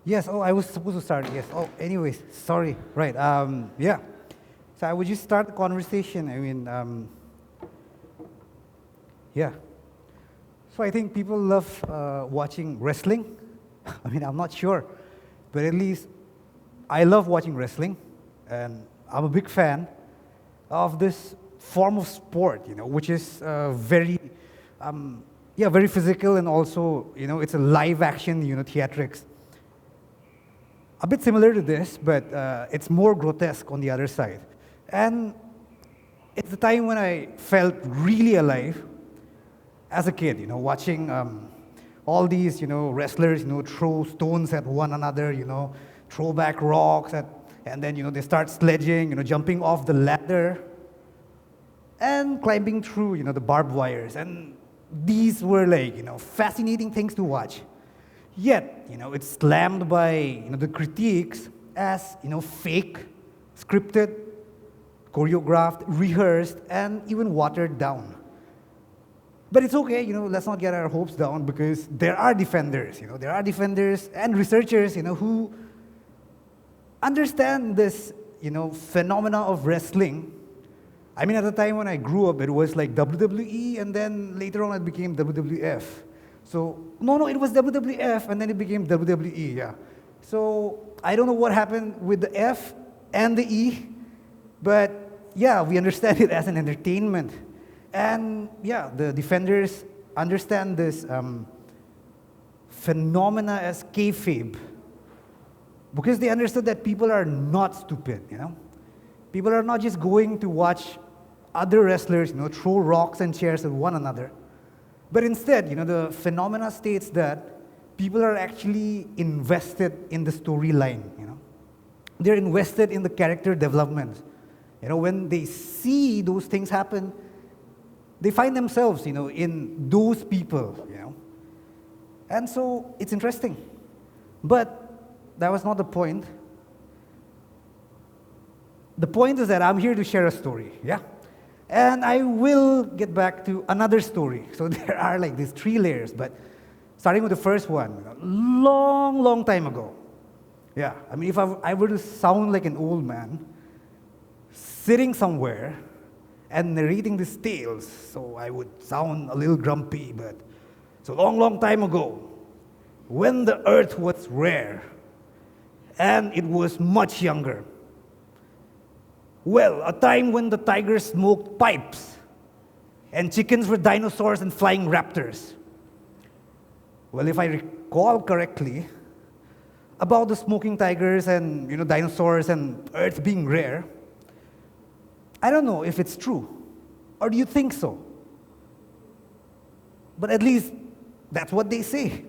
Yes, oh, I was supposed to start, yes. Oh, anyways, sorry. Right, yeah. So I would just start the conversation. Yeah. So I think people love watching wrestling. I'm not sure, but at least I love watching wrestling, and I'm a big fan of this form of sport, which is very physical, and also, it's a live action, theatrics. A bit similar to this, but it's more grotesque on the other side. And it's the time when I felt really alive as a kid, watching all these, wrestlers, throw stones at one another, throw back rocks, and then, they start sledging, jumping off the ladder and climbing through, the barbed wires. And these were like, fascinating things to watch. Yet, it's slammed by, the critiques as, fake, scripted, choreographed, rehearsed, and even watered down. But it's okay, let's not get our hopes down, because there are defenders, and researchers, who understand this, phenomena of wrestling. At the time when I grew up, it was like WWE, and then later on it became WWF. So, no, it was WWF, and then it became WWE, yeah. So, I don't know what happened with the F and the E, but yeah, we understand it as an entertainment. And yeah, the defenders understand this phenomena as kayfabe, because they understood that people are not stupid, People are not just going to watch other wrestlers, throw rocks and chairs at one another. But instead, the phenomena states that people are actually invested in the storyline, They're invested in the character development. When they see those things happen, they find themselves, in those people, And so, it's interesting. But that was not the point. The point is that I'm here to share a story, yeah? And I will get back to another story. So there are like these 3 layers, but starting with the first one, long time ago. Yeah, if I were to sound like an old man, sitting somewhere and narrating these tales, so I would sound a little grumpy, but so long time ago, when the earth was rare and it was much younger. Well, a time when the tigers smoked pipes and chickens were dinosaurs and flying raptors. Well, if I recall correctly, about the smoking tigers and dinosaurs and Earth being rare, I don't know if it's true, or do you think so? But at least that's what they say,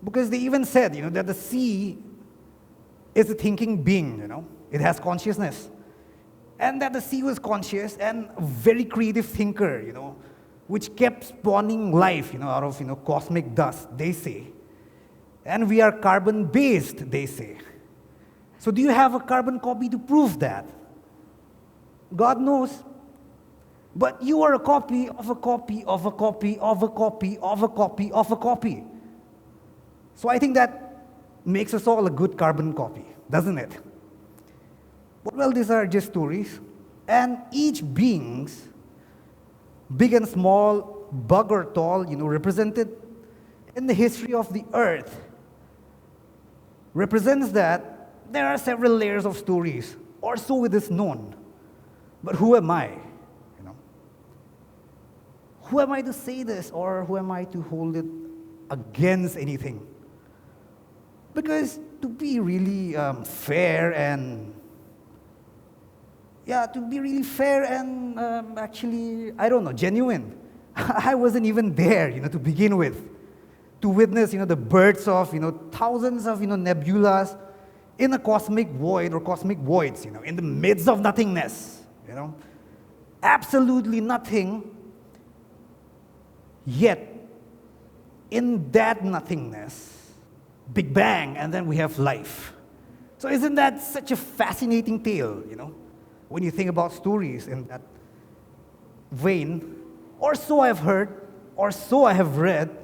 because they even said that the sea is a thinking being, it has consciousness. And that the sea was conscious and a very creative thinker, which kept spawning life, out of, cosmic dust, they say. And we are carbon-based, they say. So do you have a carbon copy to prove that? God knows. But you are a copy of a copy of a copy of a copy of a copy of a copy. So I think that makes us all a good carbon copy, doesn't it? Well, these are just stories, and each beings, big and small, bug or tall, represented in the history of the earth, represents that there are several layers of stories, or so it is known. But who am I? Who am I to say this, or who am I to hold it against anything? Because to be really fair and actually, I don't know, genuine. I wasn't even there, to begin with, to witness, the births of, thousands of, nebulas in a cosmic void or cosmic voids, in the midst of nothingness, absolutely nothing. Yet, in that nothingness, Big Bang, and then we have life. So isn't that such a fascinating tale, when you think about stories in that vein? Or so I've heard, or so I have read,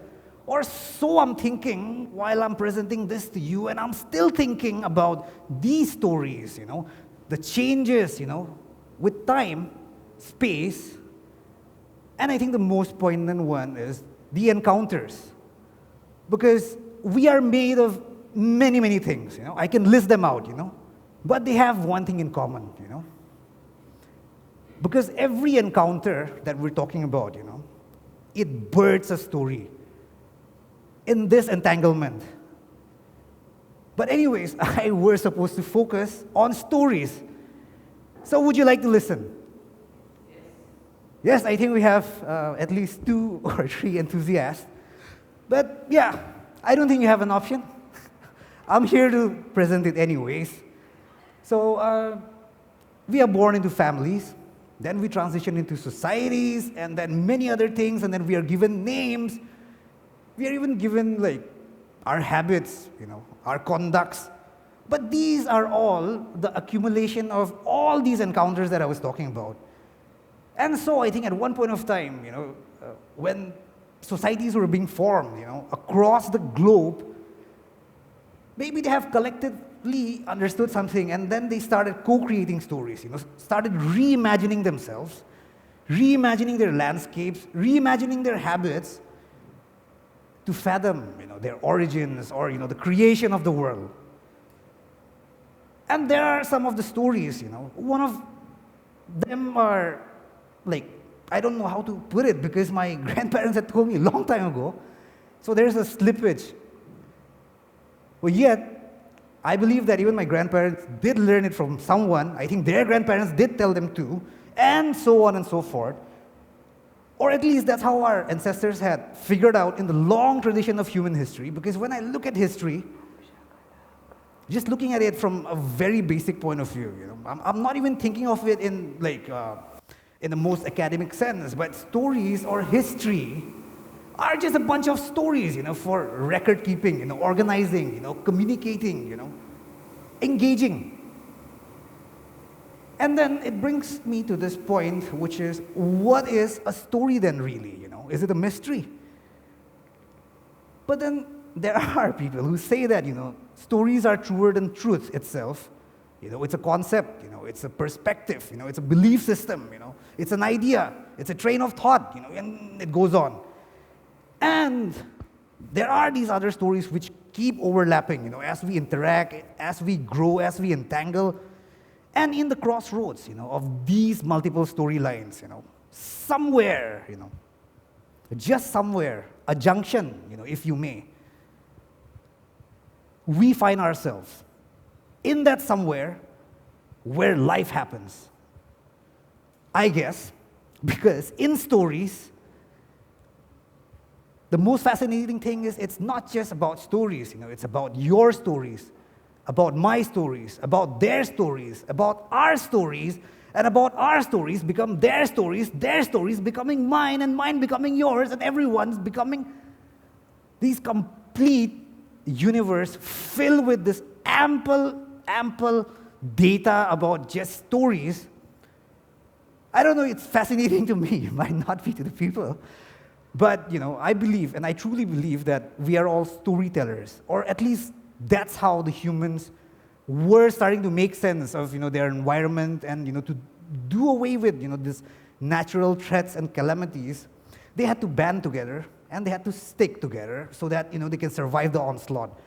Or so I'm thinking while I'm presenting this to you, and I'm still thinking about these stories, the changes, with time, space, and I think the most poignant one is the encounters. Because we are made of many, many things, I can list them out, but they have one thing in common, Because every encounter that we're talking about, it births a story in this entanglement. But anyways, I were supposed to focus on stories. So would you like to listen? Yes, I think we have at least 2 or 3 enthusiasts. But yeah, I don't think you have an option. I'm here to present it anyways. So we are born into families, then we transition into societies, and then many other things, and then we are given names. We are even given our habits, our conducts. But these are all the accumulation of all these encounters that I was talking about. And so I think at one point of time, when societies were being formed, across the globe, maybe they have collectively understood something, and then they started co-creating stories, started reimagining themselves, reimagining their landscapes, reimagining their habits to fathom, their origins or, the creation of the world. And there are some of the stories, one of them are I don't know how to put it because my grandparents had told me a long time ago. So there's a slippage. But yet, I believe that even my grandparents did learn it from someone. I think their grandparents did tell them too, and so on and so forth. Or at least that's how our ancestors had figured out in the long tradition of human history. Because when I look at history, just looking at it from a very basic point of view, I'm not even thinking of it in in the most academic sense, but stories or history are just a bunch of stories, for record keeping, organizing, communicating, engaging. And then it brings me to this point, which is, what is a story then really? Is it a mystery? But then there are people who say that, stories are truer than truth itself. It's a concept, it's a perspective, it's a belief system, it's an idea, it's a train of thought, and it goes on. And there are these other stories which keep overlapping, as we interact, as we grow, as we entangle. And in the crossroads, of these multiple storylines, somewhere, just somewhere, a junction, if you may, we find ourselves in that somewhere where life happens. I guess, because in stories, the most fascinating thing is it's not just about stories, it's about your stories, about my stories, about their stories, about our stories, and about our stories become their stories becoming mine, and mine becoming yours, and everyone's becoming this complete universe filled with this ample data about just stories. I don't know, it's fascinating to me. It might not be to the people. But, I believe, and I truly believe that we are all storytellers, or at least that's how the humans were starting to make sense of, their environment and, to do away with, this natural threats and calamities. They had to band together and they had to stick together so that, they can survive the onslaught.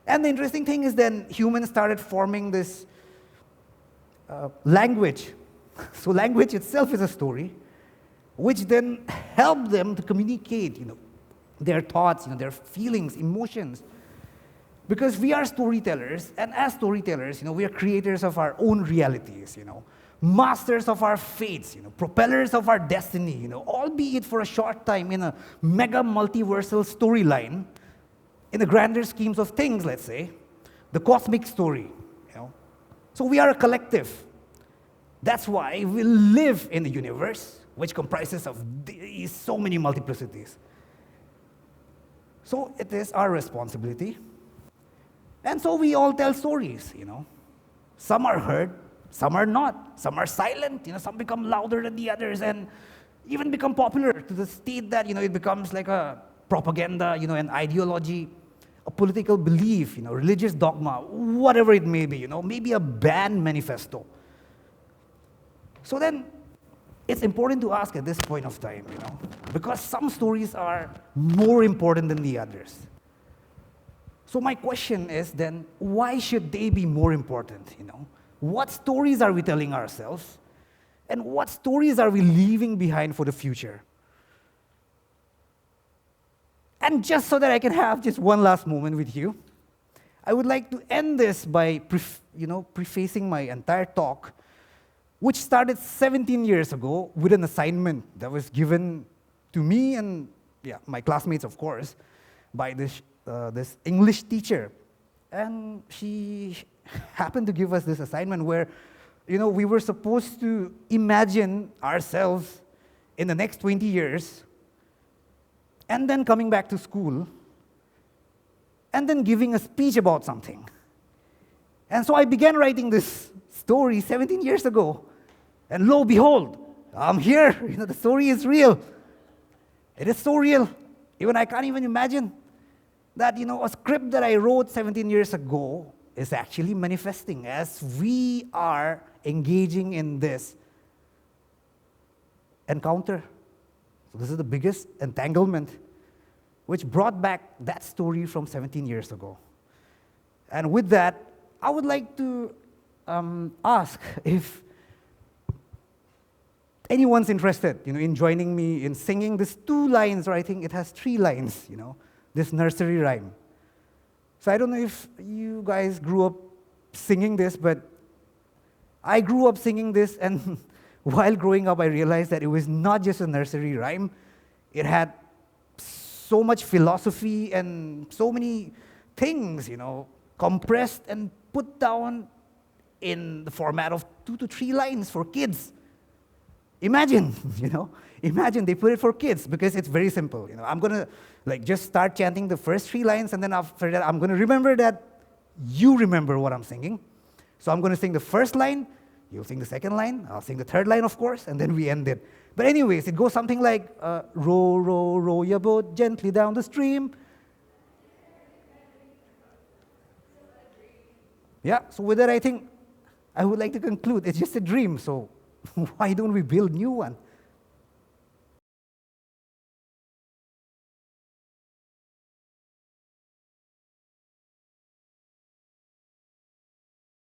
And the interesting thing is then humans started forming this language. So language itself is a story, which then helped them to communicate, their thoughts, their feelings, emotions. Because we are storytellers, and as storytellers, we are creators of our own realities, masters of our fates, propellers of our destiny, albeit for a short time in a mega multiversal storyline, in the grander schemes of things, let's say, the cosmic story, So we are a collective. That's why we live in the universe, which comprises of so many multiplicities. So it is our responsibility. And so we all tell stories, Some are heard, some are not. Some are silent, some become louder than the others and even become popular to the state that, it becomes like a propaganda, an ideology, a political belief, religious dogma, whatever it may be, maybe a band manifesto. So then, it's important to ask at this point of time, because some stories are more important than the others. So my question is then, why should they be more important, What stories are we telling ourselves? And what stories are we leaving behind for the future? And just so that I can have just one last moment with you, I would like to end this by prefacing my entire talk, which started 17 years ago with an assignment that was given to me and my classmates, of course, by this English teacher. And she happened to give us this assignment where, we were supposed to imagine ourselves in the next 20 years, and then coming back to school, and then giving a speech about something. And so I began writing this story 17 years ago. And lo, behold, I'm here. The story is real. It is so real. Even I can't even imagine that, a script that I wrote 17 years ago is actually manifesting as we are engaging in this encounter. So this is the biggest entanglement which brought back that story from 17 years ago. And with that, I would like to ask if anyone's interested, in joining me in singing these 2 lines, or I think it has 3 lines, this nursery rhyme. So I don't know if you guys grew up singing this, but I grew up singing this, and while growing up, I realized that it was not just a nursery rhyme. It had so much philosophy and so many things, compressed and put down in the format of 2 to 3 lines for kids. Imagine, imagine they put it for kids because it's very simple. I'm going to just start chanting the first 3 lines, and then after that, I'm going to remember that you remember what I'm singing. So I'm going to sing the first line, you'll sing the second line, I'll sing the third line, of course, and then we end it. But anyways, it goes something like, row, row, row your boat gently down the stream. Yeah, so with that, I think I would like to conclude. It's just a dream, so why don't we build new one?